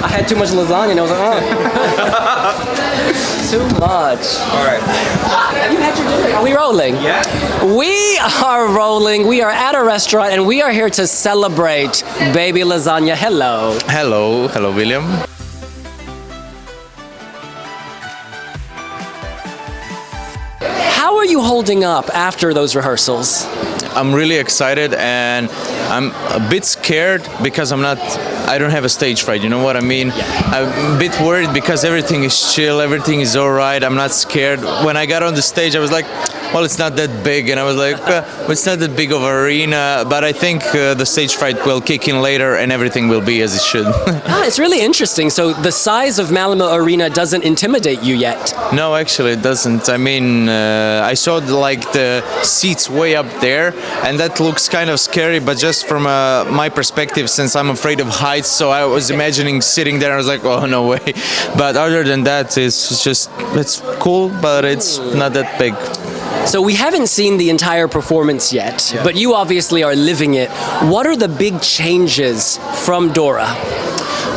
I had too much lasagna and I was like, oh. Too much. All right. Have you had your dinner? Are we rolling? Yeah. We are rolling. We are at a restaurant and we are here to celebrate Baby Lasagna. Hello. Hello, hello, William. How are you holding up after those rehearsals? I'm really excited and I'm a bit scared because I don't have a stage fright, you know what I mean? I'm a bit worried because everything is chill, everything is all right, I'm not scared. When I got on the stage, I was like, well, it's not that big, and I was like, it's not that big of an arena, but I think the stage fright will kick in later and everything will be as it should. It's really interesting. So the size of Malmö Arena doesn't intimidate you yet? No, actually it doesn't. I mean, I saw the seats way up there, and that looks kind of scary, but just from my perspective, since I'm afraid of heights, so I was imagining sitting there, I was like, oh, no way. But other than that, it's cool, but it's not that big. So we haven't seen the entire performance yet, but you obviously are living it. What are the big changes from Dora?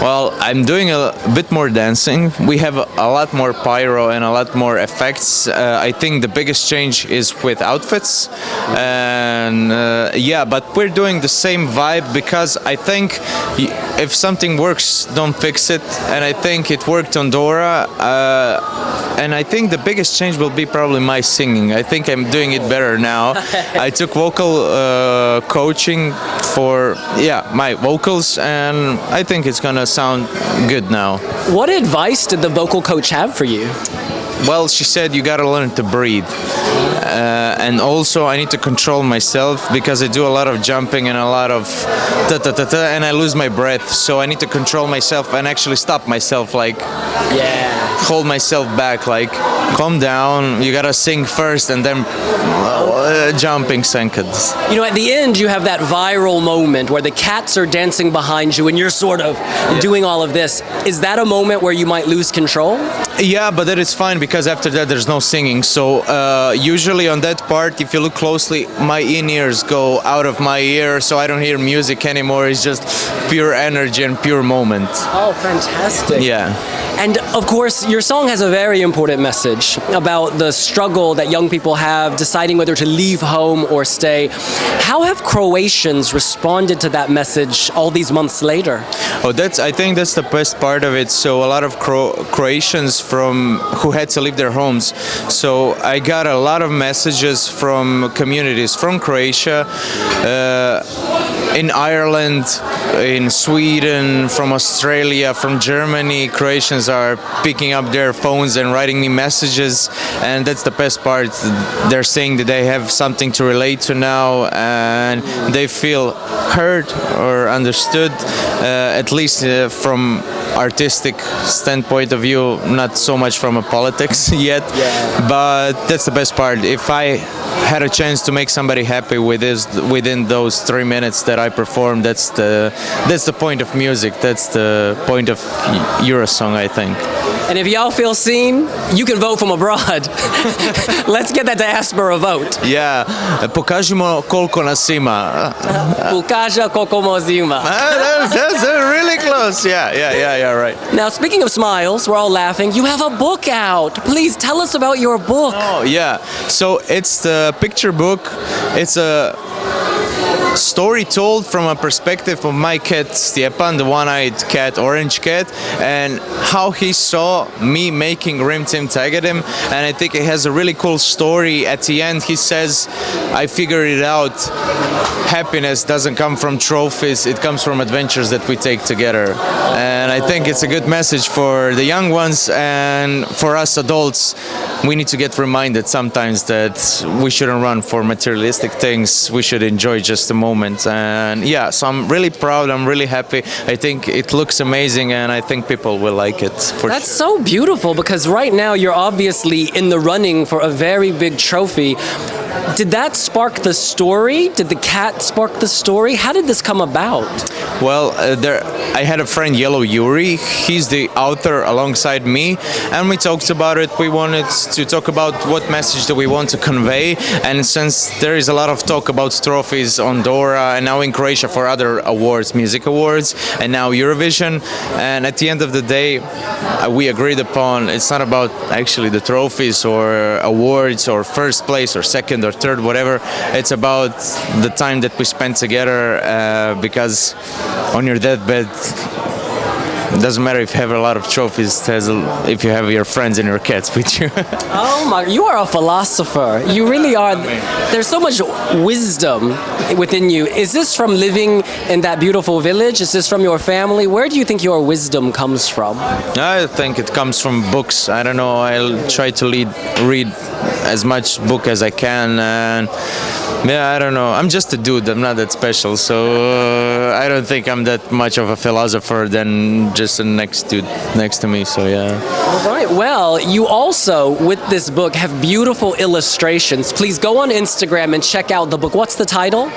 Well, I'm doing a bit more dancing. We have a lot more pyro and a lot more effects. I think the biggest change is with outfits. And but we're doing the same vibe because I think if something works, don't fix it. And I think it worked on Dora. And I think the biggest change will be probably my singing. I think I'm doing it better now. I took vocal coaching for my vocals, and I think it's gonna sound good now. What advice did the vocal coach have for you? Well, she said you gotta learn to breathe. And also I need to control myself because I do a lot of jumping and a lot of and I lose my breath. So I need to control myself and actually stop myself, hold myself back, calm down, you gotta sing first and then jumping seconds. You know, at the end you have that viral moment where the cats are dancing behind you and you're sort of doing all of this. Is that a moment where you might lose control? Yeah, but that is fine because after that there's no singing. So usually on that part, if you look closely, my in-ears go out of my ear, so I don't hear music anymore. It's just pure energy and pure moment. Oh, fantastic. Yeah. And of course, your song has a very important message about the struggle that young people have deciding whether to leave home or stay. How have Croatians responded to that message all these months later? Oh, I think that's the best part of it. So a lot of Croatians who had to leave their homes. So I got a lot of messages from communities from Croatia, in Ireland, in Sweden, from Australia, from Germany. Croatians are picking up their phones and writing me messages, and that's the best part. They're saying that they have something to relate to now and they feel heard or understood, at least from artistic standpoint of view, not so much from a politics yet. But that's the best part. If I had a chance to make somebody happy within those 3 minutes that I performed, that's the point of music. That's the point of Eurosong, I think. And if y'all feel seen, you can vote from abroad. Let's get that diaspora vote. Yeah, pokažimo koliko nas ima. Pokaža koliko nas ima. That's really close. Yeah, right. Now, speaking of smiles, we're all laughing. You have a book out. Please tell us about your book. Oh, yeah. So it's the picture book. It's a story told from a perspective of my cat Stjepan, the one-eyed cat, orange cat, and how he saw me making Rim Tim Tagadim. And I think it has a really cool story. At the end he says, I figured it out. Happiness doesn't come from trophies, it comes from adventures that we take together. And I think it's a good message for the young ones, and for us adults, we need to get reminded sometimes that we shouldn't run for materialistic things, we should enjoy just a moment. And yeah, so I'm really proud, I'm really happy. I think it looks amazing and I think people will like it for That's sure. so beautiful, because right now you're obviously in the running for a very big trophy. Did that spark the story? Did the cat spark the story? How did this come about? Well, I had a friend, Yellow Yuri. He's the author alongside me, and we talked about it. We wanted to talk about what message do we want to convey, and since there is a lot of talk about trophies on Dora, and now in Croatia for other awards, music awards, and now Eurovision, and at the end of the day, we agreed upon it's not about actually the trophies or awards or first place or second or third, whatever. It's about the time that we spent together, because on your deathbed, it doesn't matter if you have a lot of trophies, if you have your friends and your cats with you. Oh my, you are a philosopher. You really are. There's so much wisdom within you. Is this from living in that beautiful village? Is this from your family? Where do you think your wisdom comes from? I think it comes from books. I don't know. I'll try to read as much book as I can, and yeah, I don't know. I'm just a dude. I'm not that special, so I don't think I'm that much of a philosopher than just the next dude next to me. So yeah. All right. Well, you also with this book have beautiful illustrations. Please go on Instagram and check out the book. What's the title?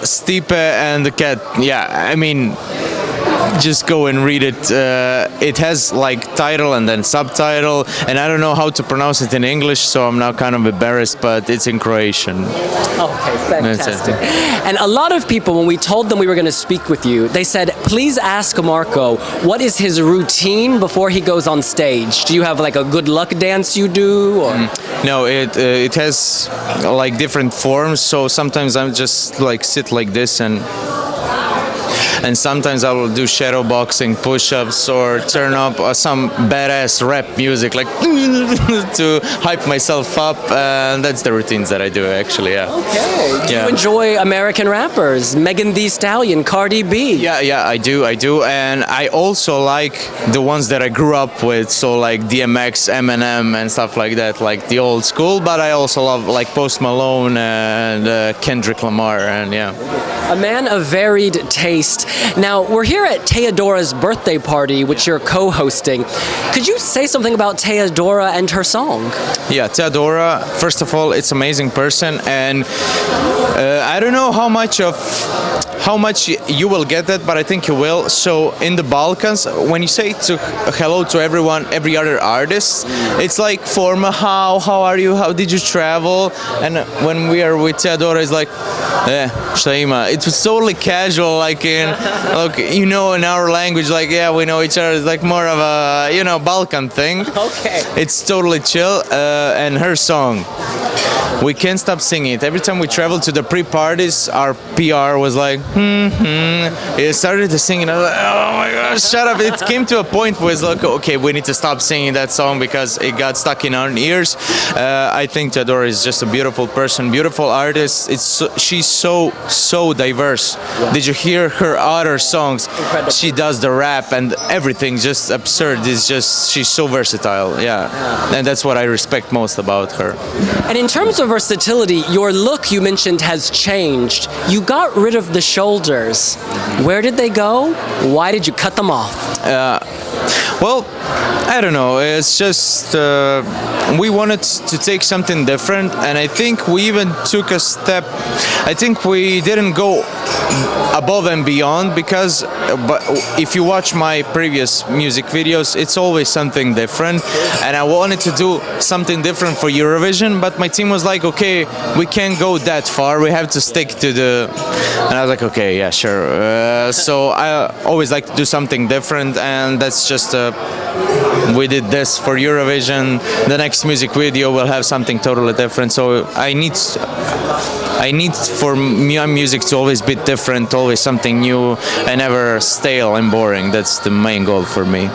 Stipe and the Cat. Yeah, I mean, just go and read it. It has like title and then subtitle, and I don't know how to pronounce it in English, so I'm now kind of embarrassed, but it's in Croatian. Okay, fantastic. And a lot of people, when we told them we were going to speak with you, they said, please ask Marco, what is his routine before he goes on stage? Do you have like a good luck dance you do? Or? No, it has like different forms, so sometimes I'm just like sit like this, and sometimes I will do shadow boxing, push-ups, or turn up some badass rap music, like to hype myself up. And that's the routines that I do, actually. Yeah. Okay. Do you enjoy American rappers, Megan Thee Stallion, Cardi B? Yeah, I do, and I also like the ones that I grew up with, so like DMX, Eminem, and stuff like that, like the old school. But I also love like Post Malone and Kendrick Lamar, and yeah. A man of varied taste. Now, we're here at Teya Dora's birthday party, which you're co-hosting. Could you say something about Teya Dora and her song? Yeah, Teya Dora, first of all, it's an amazing person, and I don't know how much you will get that, but I think you will. So in the Balkans, when you say hello to everyone, every other artist, it's like forma, how are you, how did you travel? And when we are with Teya Dora, it's like, šta ima? It was totally casual, like in our language, like, yeah, we know each other. It's like more of a, Balkan thing. Okay. It's totally chill. And her song, we can't stop singing it. Every time we travel to the pre-parties, our PR was like, It started to sing, and I was like, oh my gosh, shut up. It came to a point where it's like, okay, we need to stop singing that song because it got stuck in our ears. I think Teya Dora is just a beautiful person, beautiful artist. She's so diverse. Yeah. Did you hear her other songs? Incredible. She does the rap and everything, just absurd. She's so versatile, yeah. And that's what I respect most about her. And in terms of versatility, your look you mentioned has changed. You got rid of the shoulders. Where did they go? Why did you cut them off? Well, I don't know. It's just we wanted to take something different, and I think we even took a step. I think we didn't go above and beyond because, but if you watch my previous music videos, it's always something different, and I wanted to do something different for Eurovision, but my team was like, okay, we can't go that far. We have to stick to the. And I was like, okay, yeah, sure. So I always like to do something different, and that's just we did this for Eurovision. The next music video will have something totally different. So I need for my music to always be different, always something new, and never stale and boring. That's the main goal for me.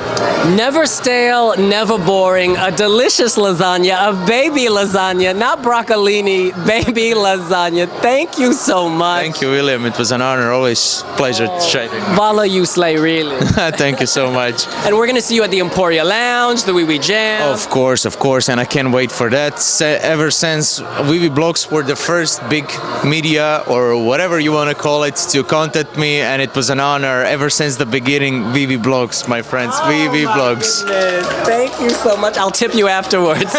Never stale, never boring. A delicious lasagna, a baby lasagna, not broccolini, baby lasagna. Thank you so much. Thank you, William. It was an honor. Always pleasure chatting. Vala you slay, really. Thank you so much. And we're going to see you at the Emporia Lounge, the Wiwi Jam. Of course, and I can't wait for that. Ever since Wiwibloggs were the first big media or whatever you want to call it to contact me, and it was an honor ever since the beginning. Wiwibloggs, my friends. Wiwibloggs. Thank you so much. I'll tip you afterwards.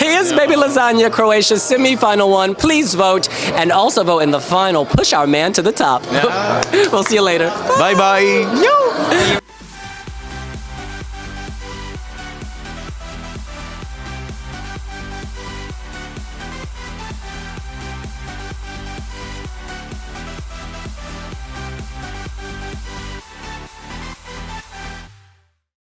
Here's Baby Lasagna, Croatia semi-final one. Please vote, and also vote in the final. Push our man to the top. We'll see you later. Bye bye. Yo.